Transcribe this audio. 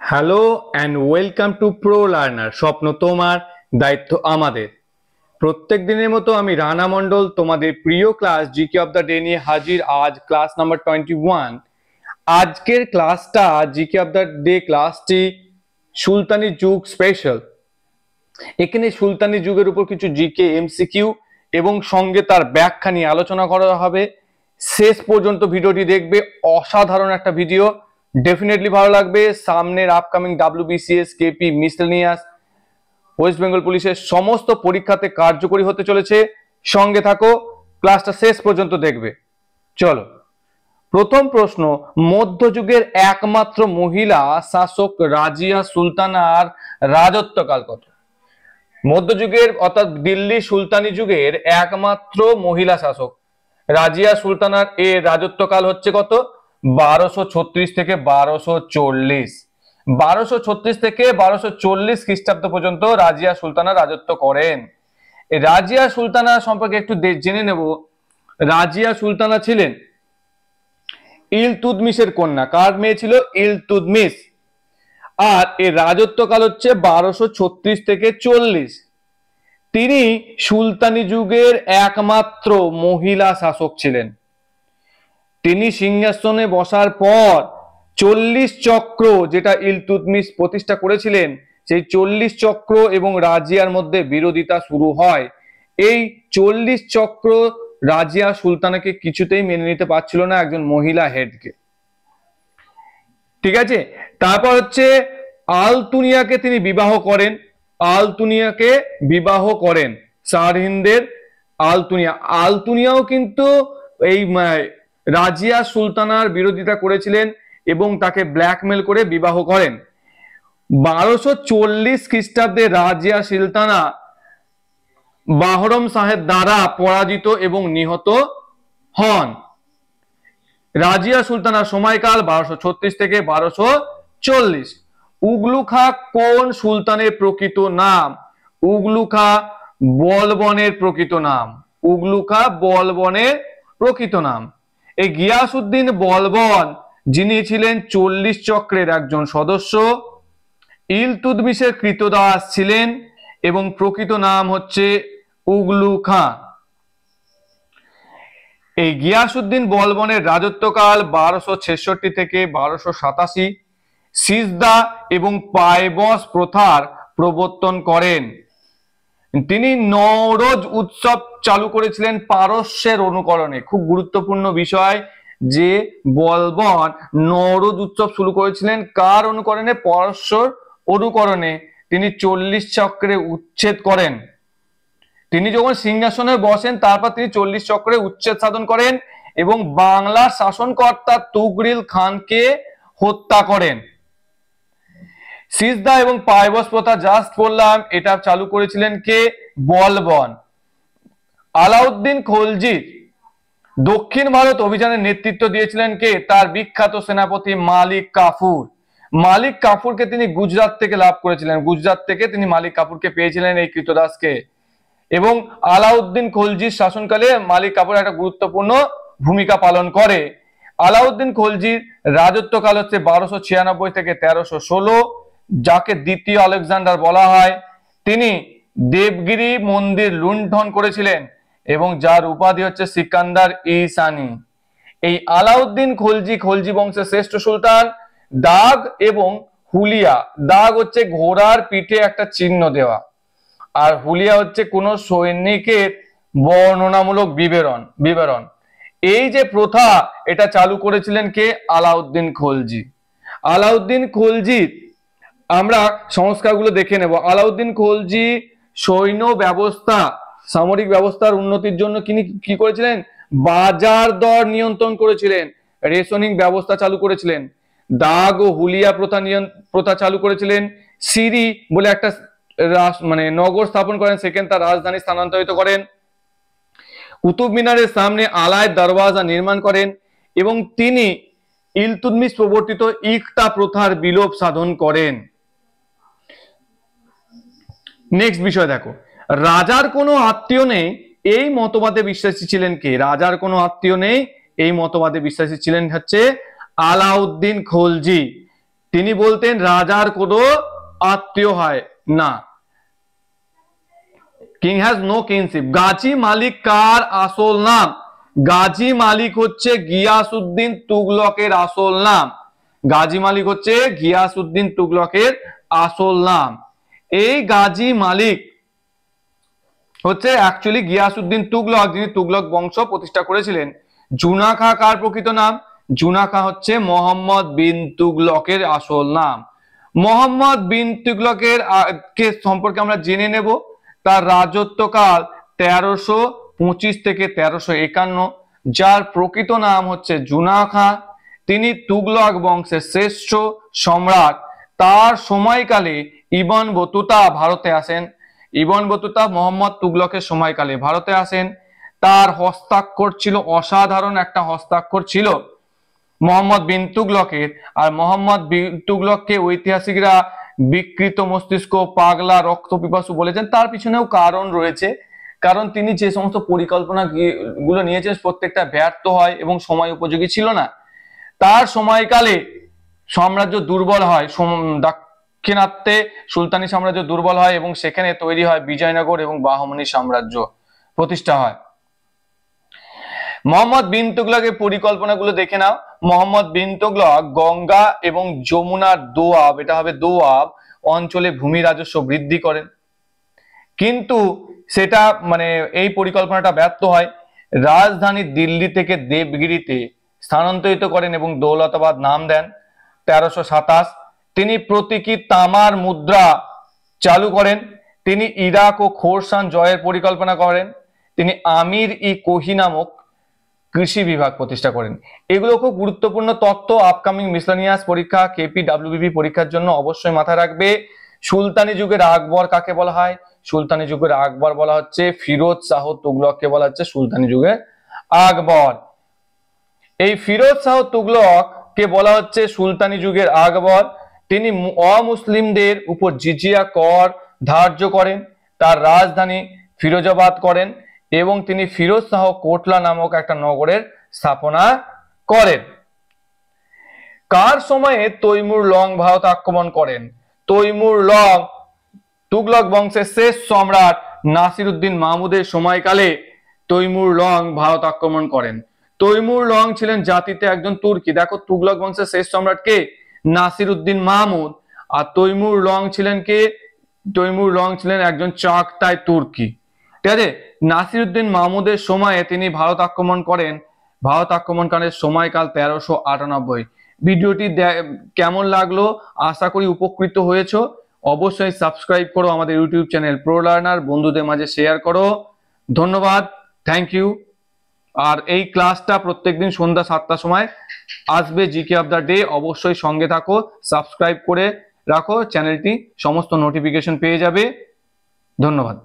Hello and welcome to pro learner. স্বপ্ন তোমার, দায়িত্ব আমাদের। প্রত্যেক দিনের মতো আমি রানা মণ্ডল তোমাদের প্রিয় class GK of the day নিয়ে হাজির। আজ ক্লাস নাম্বার 21। আজকের ক্লাসটা জিকে অফ দ্য ডে ক্লাসটি সুলতানি যুগ স্পেশাল। এখানে সুলতানি যুগের উপর কিছু জিকে এমসিকিউ এবং সঙ্গে তার ব্যাখ্যা নিয়ে আলোচনা করা হবে। শেষ পর্যন্ত ভিডিওটি দেখবে, অসাধারণ একটা ভিডিও, ডেফিনেটলি ভালো লাগবে। সামনের upcoming WBCS, KP, miscellaneous, West Bengal পুলিশের সমস্ত পরীক্ষাতে কার্যকরী হতে চলেছে। সঙ্গে থাকো, ক্লাসটা শেষ পর্যন্ত দেখবে। চলো, প্রথম প্রশ্ন, মধ্যযুগের একমাত্র মহিলা শাসক রাজিয়া সুলতানার রাজত্বকাল কত? মধ্যযুগের অর্থাৎ দিল্লি সুলতানি যুগের একমাত্র মহিলা শাসক রাজিয়া সুলতানার এর রাজত্বকাল হচ্ছে কত? 1236 থেকে 1240। 1236 থেকে 1240 খ্রিস্টাব্দ পর্যন্ত রাজিয়া সুলতানা রাজত্ব করেন। রাজিয়া সুলতানা সম্পর্কে একটু জেনে নেব। রাজিয়া সুলতানা ছিলেন ইলতুৎমিশের কন্যা। কার মেয়ে ছিল? ইলতুৎমিশ। আর এর রাজত্বকাল হচ্ছে 1236 থেকে 40। তিনি সুলতানি যুগের একমাত্র মহিলা শাসক ছিলেন। তিনি সিংহাসনে বসার পর 40 চক্র, যেটা ইলতুৎমিশ প্রতিষ্ঠা করেছিলেন, সেই 40 চক্র এবং রাজিয়ার মধ্যে বিরোধিতা শুরু হয়। এই 40 চক্র রাজিয়া সুলতানাকে কিছুতেই মেনে নিতে পারছিল না, একজন মহিলা হেডকে। ঠিক আছে, তারপর হচ্ছে আলতুনিয়াকে তিনি বিবাহ করেন। আলতুনিয়াকে বিবাহ করেন, সারহিন্দের আলতুনিয়া। আলতুনিয়াও কিন্তু এই রাজিয়া সুলতানার বিরোধিতা করেছিলেন এবং তাকে ব্ল্যাকমেল করে বিবাহ করেন। 1240 খ্রিস্টাব্দে রাজিয়া সুলতানা বাহরম শাহের দ্বারা পরাজিত এবং নিহত হন। রাজিয়া সুলতানার সময়কাল 1236 থেকে 1240। উগলু খাঁ কোন সুলতানের প্রকৃত নাম? উগলু খাঁ বলবনের প্রকৃত নাম। উগলু খাঁ বলবনের প্রকৃত নাম। এই গিয়াসউদ্দিন বলবন, যিনি ছিলেন 40 চক্রের একজন সদস্য, ইলতুৎমিশের কৃতদাস ছিলেন এবং প্রকৃত নাম হচ্ছে উগলু খাঁ। এই গিয়াসউদ্দিন বলবনের রাজত্বকাল 1266 থেকে 1287। সিজদা এবং পায়বস প্রথার প্রবর্তন করেন। তিনি নওরোজ উৎসব চালু করেছিলেন পারস্যের অনুকরণে। খুব গুরুত্বপূর্ণ বিষয় যে বলবন নওরোজ উৎসব শুরু করেছিলেন কার অনুকরণে? পারস্যর অনুকরণে। তিনি 40 চক্রে উচ্ছেদ করেন। তিনি যখন সিংহাসনে বসেন তারপর তিনি 40 চক্রে উচ্ছেদ সাধন করেন এবং বাংলার শাসনকর্তা তুগরিল খানকে হত্যা করেন। সিজদা এবং পায়বস প্রথা জাস্ট বললাম, এটা চালু করেছিলেন কে? বলবন। আলাউদ্দিন খলজি দক্ষিণ ভারত অভিযানের নেতৃত্ব দিয়েছিলেন কে? তার বিখ্যাত সেনাপতি মালিক কাফুর। মালিক কাফুরকে তিনি গুজরাট থেকে লাভ করেছিলেন। গুজরাট থেকে তিনি মালিক কাফুরকে পেয়েছিলেন, এই কৃতদাসকে। এবং আলাউদ্দিন খলজির শাসনকালে মালিক কাফুর একটা গুরুত্বপূর্ণ ভূমিকা পালন করে। আলাউদ্দিন খলজির রাজত্বকাল হচ্ছে 1296 থেকে 1316, যাকে দ্বিতীয় আলেকজান্ডার বলা হয়। তিনি দেবগিরি মন্দির লুণ্ঠন করেছিলেন এবং যার উপাধি হচ্ছে সিকান্দার ঈসানি। এই আলাউদ্দিন খলজি, খলজি বংশের শ্রেষ্ঠ সুলতান। দাগ এবং হুলিয়া, দাগ হচ্ছে ঘোড়ার পিঠে একটা চিহ্ন দেওয়া, আর হুলিয়া হচ্ছে কোন সৈনিকের বর্ণনামূলক বিবরণ। এই যে প্রথা, এটা চালু করেছিলেন কে? আলাউদ্দিন খলজি। আলাউদ্দিন খলজির আমরা সংস্কারগুলো দেখে নেব। আলাউদ্দিন খলজি সৈন্য ব্যবস্থা, সামরিক ব্যবস্থার উন্নতির জন্য তিনি কি করেছিলেন? বাজার দর নিয়ন্ত্রণ করেছিলেন, রেশনিং ব্যবস্থা চালু করেছিলেন। দাগ ও হুলিয়া প্রথা চালু করেছিলেন। সিরি বলে একটা নগর স্থাপন করেন, সেখানে তার রাজধানী স্থানান্তরিত করেন। কুতুব মিনারের সামনে আলায় দরওয়াজা নির্মাণ করেন এবং তিনি ইলতুৎমিশ প্রবর্তিত ইকতা প্রথার বিলোপ সাধন করেন। নেক্সট বিষয় দেখো, রাজার কোনো আত্মীয় নেই এই মতবাদে বিশ্বাসী ছিলেন কে? রাজার কোনো আত্মীয় নেই এই মতবাদে বিশ্বাসী ছিলেন হচ্ছে আলাউদ্দিন খলজি। তিনি বলতেন রাজার কোনো আত্মীয় হয় না, king has no kinship. Ghazi Malik কার আসল নাম? গাজী মালিক হচ্ছে গিয়াসউদ্দিন তুগলকের আসল নাম। গাজী মালিক হচ্ছে গিয়াসউদ্দিন তুগলকের আসল নাম। এই গাজী মালিক হচ্ছে অ্যাকচুয়ালি গিয়াসউদ্দিন তুগলক, যিনি তুগলক বংশ প্রতিষ্ঠা করেছিলেন। জুনাখা কার প্রকৃত নাম? জুনাখা হচ্ছে মোহাম্মদ বিন তুগলকের আসল নাম। মোহাম্মদ বিন তুগলকের কে সম্পর্কে আমরা জেনে নেব। তার রাজত্বকাল 1325 থেকে 1351, যার প্রকৃত নাম হচ্ছে জুনাখা। তিনি তুগলক বংশের শ্রেষ্ঠ সম্রাট। তার সময়কালে ইবন বতুতা ভারতে আসেন। ইবন বতুতা মোহাম্মদ তুগলকের সময়কালে ভারতে আসেন। তার হস্তাক্ষর ছিল অসাধারণ একটা হস্তাক্ষর ছিল মোহাম্মদ বিন তুগলকের। আর মোহাম্মদ বিন তুগলককে ঐতিহাসিকরা বিকৃত মস্তিষ্ক, পাগলা, রক্তপিপাসু বলেছেন। তার পিছনেও কারণ রয়েছে, কারণ তিনি যে সমস্ত পরিকল্পনা গুলো নিয়েছেন প্রত্যেকটা ব্যর্থ হয় এবং সময় উপযোগী ছিল না। তার সময়কালে সাম্রাজ্য দুর্বল হয়, দাক্ষিণাত্যে সুলতানি সাম্রাজ্য দুর্বল হয় এবং সেখানে তৈরি হয় বিজয়নগর এবং বাহমনি সাম্রাজ্য প্রতিষ্ঠা হয়। মোহাম্মদ বিন তুগলকের পরিকল্পনাগুলো দেখে নাও। মোহাম্মদ বিন তুগলক গঙ্গা এবং যমুনার দোয়াব, এটা হবে দোয়াব অঞ্চলে ভূমি রাজস্ব বৃদ্ধি করেন, কিন্তু সেটা এই পরিকল্পনাটা ব্যর্থ হয়। রাজধানী দিল্লি থেকে দেবগিরিতে স্থানান্তরিত করেন এবং দৌলতাবাদ নাম দেন 1327। তিনি প্রতীকী তামার মুদ্রা চালু করেন। তিনি ইরাক ও খোরসান জয়ের পরিকল্পনা করেন। তিনি আমির ই কোহি নামক কৃষি বিভাগ প্রতিষ্ঠা করেন। এগুলো খুব গুরুত্বপূর্ণ তথ্য। আপকামিং মিসলেনিয়াস পরীক্ষা, কেপি, ডাব্লিউবিপি পরীক্ষার জন্য অবশ্যই মাথায় রাখবে। সুলতানি যুগের আকবর কাকে বলা হয়? সুলতানি যুগের আকবর বলা হচ্ছে ফিরোজ শাহ তুগলককে বলা হচ্ছে সুলতানি যুগের আকবর। এই ফিরোজ শাহ তুগলক কে বলা হচ্ছে সুলতানি যুগের আকবর। তিনি অমুসলিমদের উপর জিজিয়া কর ধার্য করেন, তার রাজধানী ফিরোজাবাদ করেন এবং তিনি ফিরোজ শাহ কোটলা নামক একটা নগরের স্থাপনা করেন। কার সময়ে তৈমুর লং ভারত আক্রমণ করেন? তৈমুর লং তুগলক বংশের শেষ সম্রাট নাসিরউদ্দিন মাহমুদের সময়কালে তৈমুর লং ভারত আক্রমণ করেন। তৈমুর লং ছিলেন জাতিতে একজন তুর্কি। দেখো, তুগলক বংশের শেষ সম্রাট কে? নাসিরউদ্দিন মাহমুদ। আর তৈমুর লং ছিলেন কে? তৈমুর লং ছিলেন একজন চাগতাই তুর্কি। ঠিক আছে। নাসিরউদ্দিন মাহমুদের সময়ে তিনি ভারত আক্রমণ করেন। ভারত আক্রমণকারীর সময়কাল 1398। ভিডিওটি কেমন লাগলো? আশা করি উপকৃত হয়েছো। অবশ্যই সাবস্ক্রাইব করো আমাদের ইউটিউব চ্যানেল প্রো লার্নার, বন্ধুদের মাঝে শেয়ার করো। ধন্যবাদ, থ্যাংক ইউ। আর এই ক্লাসটা প্রত্যেকদিন সন্ধ্যা 7টার সময় আসবে, জিকে অফ দ্য ডে। অবশ্যই সঙ্গে থাকো, সাবস্ক্রাইব করে রাখো চ্যানেলটি, সমস্ত নোটিফিকেশন পেয়ে যাবে। ধন্যবাদ।